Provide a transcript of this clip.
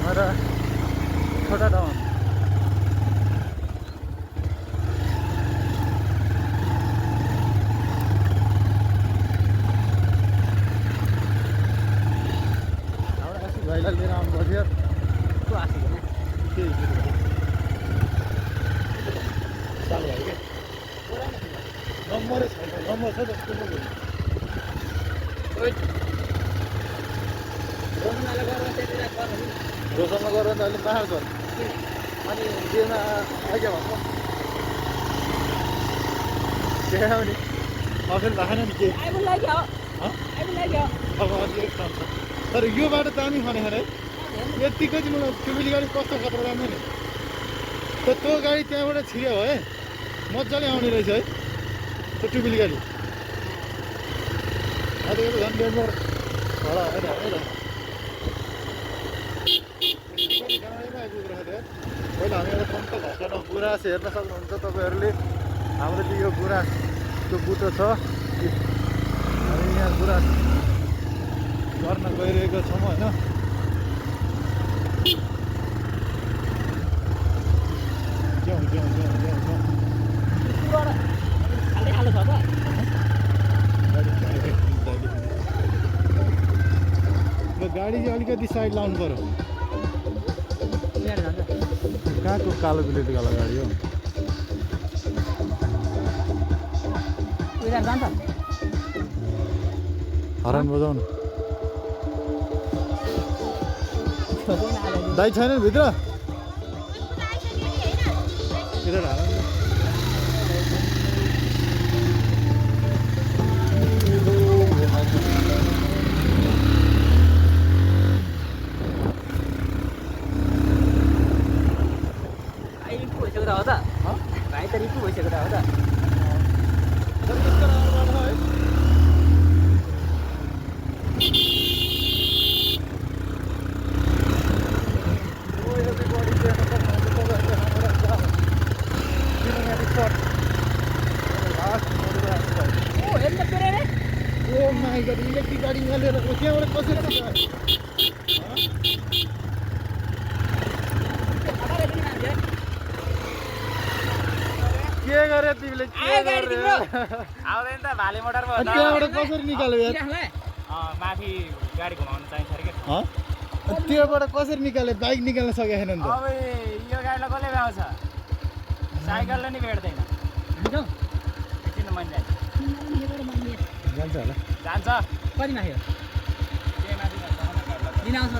हमारा छोटा टाउन। আমরা আসি ভাইলাল দিয়ে নাম বসে তো আসি না কি চালু হয় কি নম্বরে নম্বর छ जस्तो ओइ रोशनले गरेर त्यतिले गर्नु रोशनमा गएर त अहिले बाहिर छ अनि जेमा आइके भन्छ के हो नि अफेल भएन नि के आइबु लाग्यो आइबु लाग्यो अब अझै एक ठाउँ छ तर यो बाटो दामी खने है यतिकै चाहिँ मलाई टुबिली गाडी कस्तो खतरा राम्रो नि त्यो गाडी त्यहाँबाट छिर्यो है मजाले आउने रहेछ है त्यो टुबिली गाडी अहिले यो झन् डेन्जर होला होइन होइन पहिला हामी एउटा सन्त घरको गुराँस हेर्न सक्नुहुन्छ तपाईँहरूले हाम्रो चाहिँ यो गुराँसको बुटो छ हामी यहाँ गुराँस गर्न गइरहेको छौँ होइन जाउँ जाउँ जाउँ जाउँ जाउँ पुरा खाली खाली छ त गाडी चाहिँ अलिकति साइड लाउनु पर्यो यहाँ जान्छ कहाँको कालो बिलेट कालो गाडी हो उयो जान्छ हरान बजाउनु दाइ छैन भित्र भित्र हाल हो त भाइ त रिपु भइसक्यो त हो त इलेक्ट्रिक गाडी निकालेर त्यहाँबाट कसरी के गरे तिमीले के गरे आउँदैन त भाले मोटर भयो त्यहाँबाट कसरी निकाल्यो यार माथि गाडी घुमाउन चाहिन्छ अरे के त्योबाट कसरी निकाल्यो बाइक निकाल्न सकेको छैन नि त अब यो गाडीलाई कसले भ्याउँछ साइकलले नि भेट्दैन एकछिन मन जान्छ जान्छ होला जान्छ कति माथि हो के माथि जान्छ